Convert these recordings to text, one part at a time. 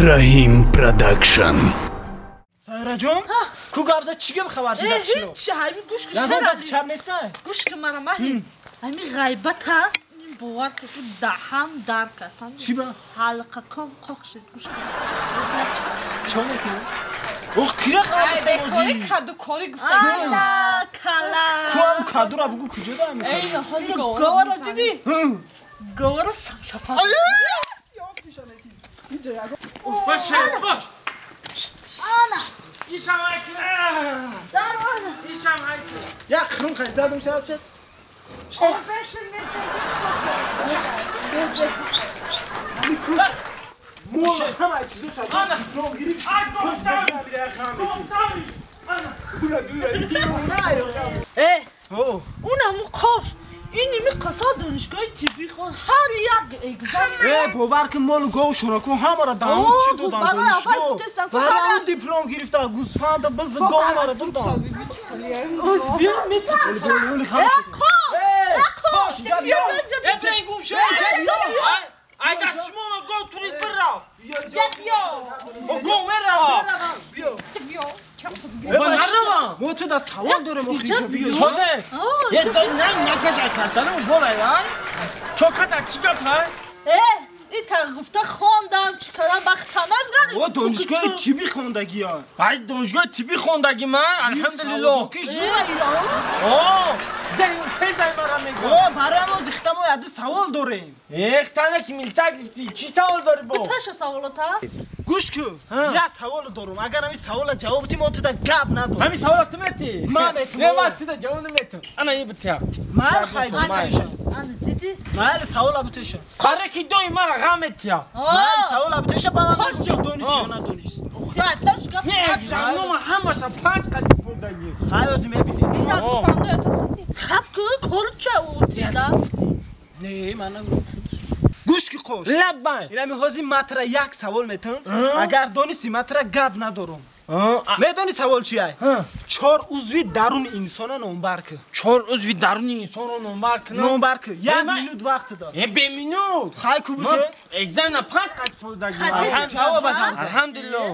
Rahim Production. Sayra John, ku gabza chige bxabar shida chilo. Hiç haymi gush Lavanda chab nesa. Gush ke mara mahi. Haymi g'aybat ha. Bowar ke tu daham dar ka. Chiba? Halqa kom qoqshid gush ke. Chome ki? Ox kira Ay khabar be kadu kori gufta. Ana kala. Kuam kadura bugu kujada ami. Ey hozi gowara didi. Gowara shafa. Ay! Yoftishaneki. Inja yago. Baş. Ana. İşam aykırı. Dar ana. İşam aykırı. Ya khrum khayzadım şahad şad. Mo hama chizo shad. Ana. Diplom girib. Ay dostum. Dostum. Ana. Pura biura. Oh. Una mu khosh. اینی می قصد دانشگاه طبی خود هر یک اگزم باور که مال گاو شونکو همارا دامو چی دادن دانشگاه برای دیپلم گرفته گوسفند بز گاو مرا دادن از بیا میتونی خوش Ebreyin gumşe. Ay da şmona go turit berra. O go merra. Baba nerede? ما تو دا سوال دارم اخی بیا Çoze. Ya da ne kaza kartanı bola ya. Çok kadar çıkap ha. این تا گفته خواندم چیکارم وقت تماس گردم او دانشگاه طبی خوندگی ها Ay dönüşgah tipi kondaki man. Elhamdülillah. کش زورا ایران Oo. Zen tezay mara mego. او برای ما زختمو یاد سوال داریم یک tane kimilta gifti. Çi sağol dori bu. تاشو سوالتا گوش کو یا سوال دارم اگر همین سوال جواب تی ما تو دا گپ ندارم Hami savalatım etti. Ma metu. Ne vakti de cevabını metu. Ana iyi bitti ya. مال خیلی بتشم انا دیدی مال سوال بتشم Kare ki doy mara gamet ya. مال سوال بتشم با من دونیس یا ندونیس یا تاش گفت Ne güzel ama hamaşa panç kaç buradayım. خیلی میبینی این دستنده تو خب که کل چه اوتیلا نه من نگفتم گوش کی خوش Labban. اینا میخواستی ماترا یک سوال میتون اگر دونیستی ماترا گپ ندارم میدونی سوال چیه چهار عضوی درون انسان نمبر که Çor özvi daruni insan numar kına. نمبر که یک مینوت وقت دار Be minut. خیلی کوبته Egzamna panç kaç buradayım. جواب بده Elhamdülillah.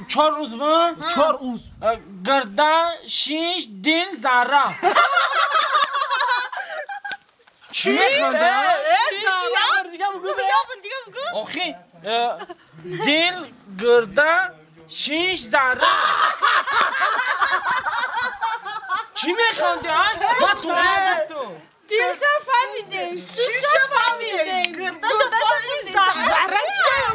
Çor uzvu. چهار عضو Gırda, şiş, dil, zarra. Kime kandı? دیگه بگو Okey. Dil, gırda, şiş, zarra. Kime kandı ha? Ma tuğla giftu. دیشا فهمیدیم شیشا فهمیدیم گرداشا فهمیدیم زهره چیه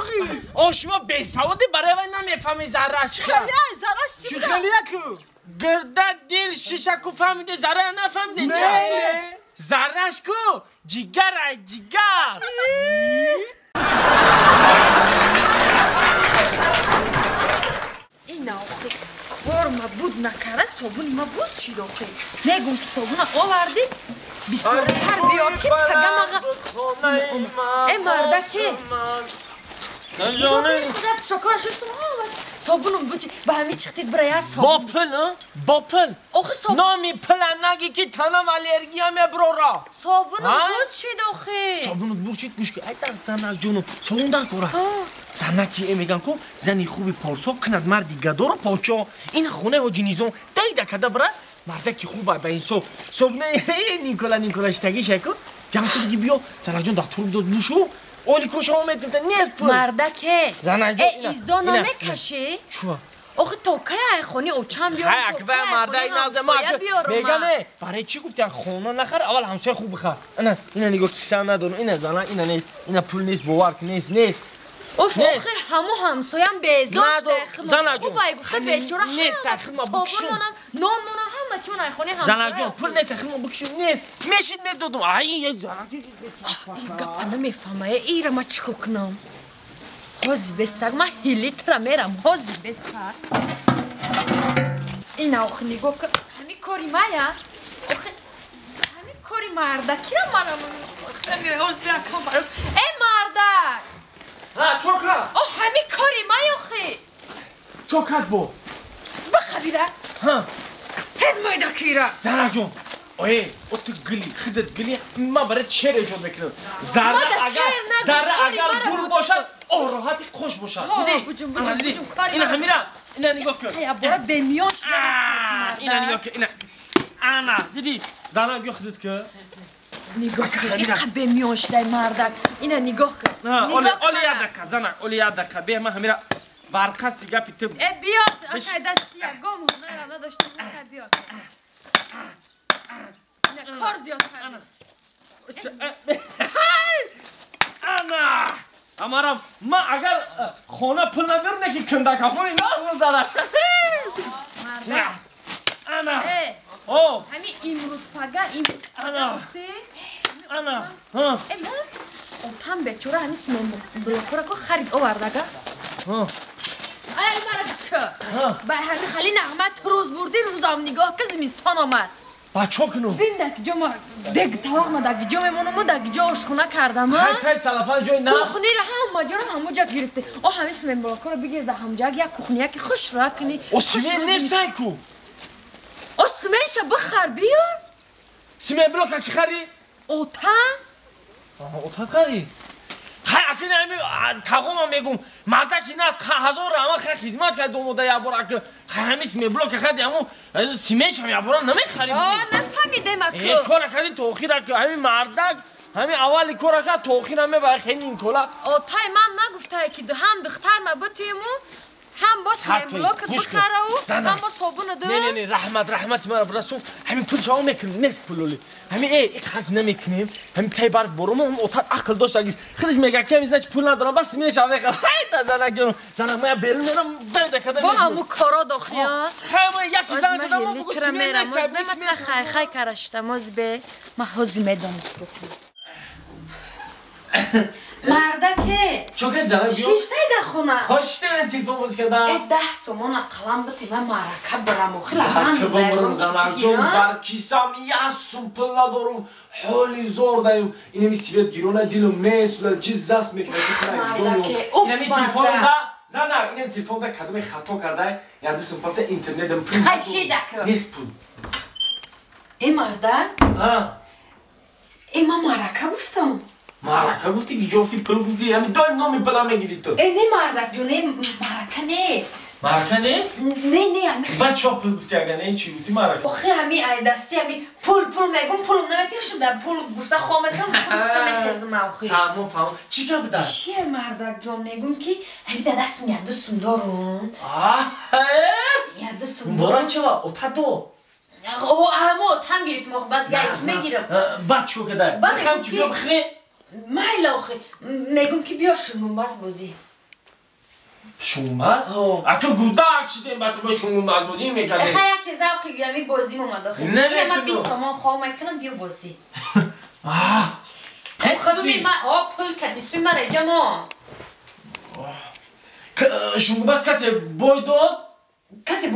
آخی شما بیسوادی برای من نمیفهمی zarra چیه؟ زهرش چی چی خیلیه که Gırda, dil, şişa ku fahmide, zarra nefahmide çe? نه Zarraş ku, cigar ay cigar. اینا آخه کار ما بود نکره صابون ما بود چی داخل نگون که صابون آوردی بیسارتر بیار که تگم آقا ای مردکی Canım. شکار شستم صابونم بچی به همین چختید برای صابون Bopel ha? Bopel. آخه صابون Nami plan nagi ki tanam alergiyam ebrora. صابونم ها؟ بود چی داخل Sabunu burçit buş ki aydan sana canım. Solundan kora. Sana ki emegan ko zani خوبی پارسا کند مردی گدار پاچا این خونه ها جنیزون دیده کده برا مرده که خوبه به این صبح نیکولا شتگی شکو جمع کنی بیا زنه جون دکتر بداد بوشو اولی کش آمد دیده نیست پول مردکه زنه جون ایزا نمیکشی چوه آخه تا که ای خونی او چند بیارم های اکبر مرده این از ما میگمه برای چی گفتی خونه نخر اول همسایه خوب بخر اینا نگاه کیسه هم ندارم اینا زنه اینا نیست اینا پول نیست باورک نیست اوف آخه همو همسایم بیزاش زنه جون خوبه گفته بیچاره نیست تخیل ما بکشون نان همه چون ای خونه همسایم زنه جون پول نیست تخیل ما بکشون نیست میشید ندادم ای یه زنه این گپا نمیفهمه ایره ما چیکو کنم حاضی بستر من هیلی ترا میرم حاضی بستر این آخه نگاه که همین کاری مایا آخه همین کاری مردکی را منم خیلی حاضی بیاکم برم ای مردک ها چوکا آه همین کاری مایا آخه چوکات بو بخبیره ها تز مایدکی را زنه جون اوه او تو گلی خودت گلی ما برای چه رجوع بکنم ذره اگر گور باشد آره خوش باشد آه، دیدی بجون، انا بجون، دیدی بجون، کاری اینا ندارم. همیرا اینا نگاه کن یا برا بمیان شده اینا نگاه کن اینا انا دیدی زنم بیا خودت که نگاه کن اینقدر بمیان شده مردک اینا نگاه کن اولی یادک زنم اولی یادک بیا من همیرا برقه سیگا پیتم بیاد اکای دستی گامو نه نداشتم بیاد نه کار زیاد کردی انا امارم ما اگر خونه پول نبرونه که کنده کپونی نازم داره انا او همین امروز پگا این انا اوتان بچورا همین سیمن بلوکورا کو خرید آوردگا ای مرد به همین خالی نغمت روز بردی روزام نگاه که زمستان آمد بچه کنو بین دک جا دک تاق ما دک جا میمونم و دک جا آشخونه کردم های سلافان جای نه کوخنی را هم ماجرا همونجا گرفته او همین سیمن بلوکورا بگیر ده همونجا یک کوخنی که خوش را کنی او سیمن نیستن کو او سیمنش بخر بیار سیمن بلوکا کی خری اوتان اوتان خری خیلی اکنه همی تاقوم میگم مردک این است هزار اما خیلی خدمت کرد دوموده یا برا که همی سیمن بلوک خردی اما سیمنش هم یا برا نمیخری نفهمیده ما این کار کردی توخیر که همی مردک همی اولی کار کرد توخیر همه برای خیلی این کلا اوتای من نگفته که هم دختر ما بتیمو هم با سیمن بلوک بخره و هم با صابون دو نه رحمت مرا برسون همین پول شما میکنیم نیست پولولی همین ایک حق نمیکنیم همین تای بار برام اون اوتاد عقل داشت اگه خودش میگه که میزنه پول ندارم بس میشه شما بخره های زنک جون زنک ما بیرون میرم بعد کدام با همو کارا داخیا خیلی یکی زنگ زدم ما بگو سیمن نیست من خای کرشتم از به ما هزینه دانم مردکه چون که زنم بیو شیشته ده خونه هاشته من تلفن باز کردم 10 سومون قلم بتی من معرکه برم و خیلی چه بمرم زنم جون بر کیسام یاسم پول ندارم حالی زور دارم اینه می سیبت گیرونه دیلم میسوله جزاس میکنه مردکه اوف اینه می تلفن دا زنم اینه تلفن دا کدوم خطا کرده یاد سمپارت اینترنت ام پول هشیدک نیست پول این مردک این من معرکه گفتم معرکه گفتی که جفتی پول گفتی همین دایم نامی پلا میگیری تو نه مردک جونه معرکه نه معرکه نیست؟ نه همین بچه ها پول گفتی اگر نه چی گفتی معرکه آخه همین دستی همین پول میگم پولم نمیتیر شده پول گفته خامتم پول گفته میخزم آخه فهمم چی که بده؟ چیه مردک جون میگم که همین دست میاد دوستم دارم یاد دوستم بارا چه با اوتادو او همو تام گرفتم آخه بعد گایش میگیرم بچه ها که داره بخم چی بیا بخری مایل آخه میگم که بیا شنباز بازی شنباز؟ اکو گودا چیدیم با تو با شنباز بازی میکنی خیلی که زوقی گمی بازی اومد آخه اینه من 20 تومان خواه میکنم بیا بازی سومی ما پول کدی سومی ما رجا ما شنباز کسی بای داد؟ کسی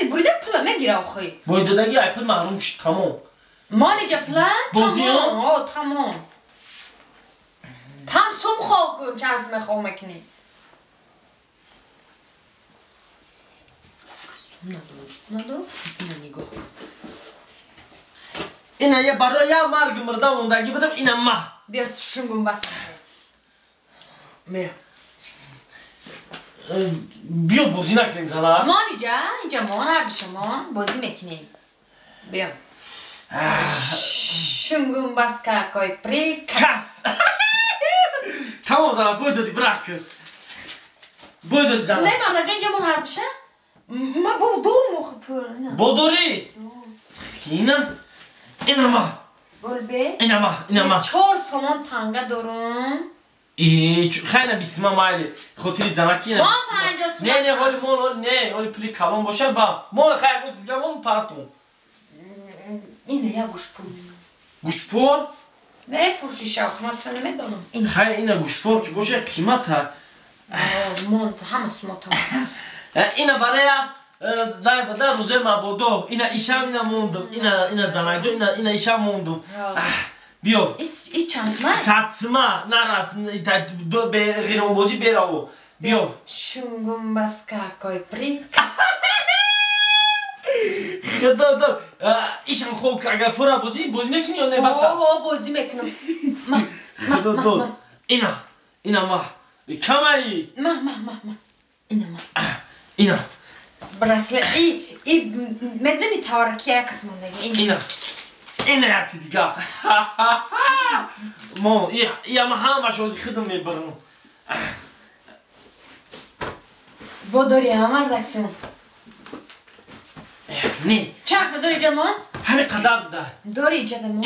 بریده پول میگیره آخه بای دادگی ای پول محروم شد تمام مانی جا پلان؟ بازی ها؟ تمام تام سوم خواه چند میخواه میکنی ندارم اینو نگاه اینه یه برای یه مرگ مرده موندگی بدم اینه ما بیا شنگون بس بیا بازی نکنیم زنم مانی جا اینجا ما هر شما بازی میکنیم بیا شنگون بس که کای پری کس تمام زنم باید دادی برک باید دادی زنم نه مرد جا اینجا ما هر دشه ما با دور مخ پر نه بودوری اینه ما گلبه اینه ما 4 تومان تنگه دارم خیلی بیسیما مایلی خاطری زنکی ما 50 تومان نه حالی مال نه حالی پلی کلام باشه با مال خیلی گوش دیگه مال پرتون اینه یا گوشپور گوشپور؟ به فروشی شاخمات رو نمیدونم خیلی اینه گوشپور که باشه قیمت ها مونت همه سمت اینه برای در روزه مبادو اینه ایشم اینه موندم اینه زنگجو اینه ایشم موندم بیا ای چند من؟ ساتسما نرس به غیرون بازی بیراو بیا شنگون بس که کای پری خدا ایشم خوب اگر فورا بازی میکنی یا نه بسا بازی میکنم خدا اینه ما камаи ина браслет медани таваракия якас мондага ина яти дига мо яма ҳамаш ҳози хидм мебарам бо дори ҳамардаксион не чашма дори ҷамон ҳами қадар буда дори ҷадамон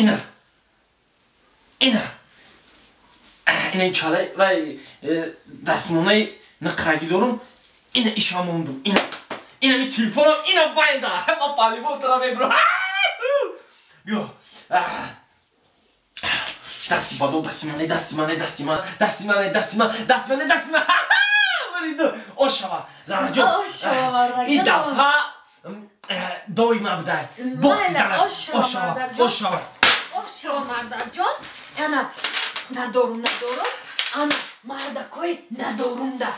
ина чалай вай дастмонаи нақраги дорам ина иша мондум ина ми телефонам ина байда ма паливотара мебро биё дасти бадо дасти ман вариду ошава занаҷон ин дафъа доима будай ошава мардаҷон ана надорум ана мардакои надорумда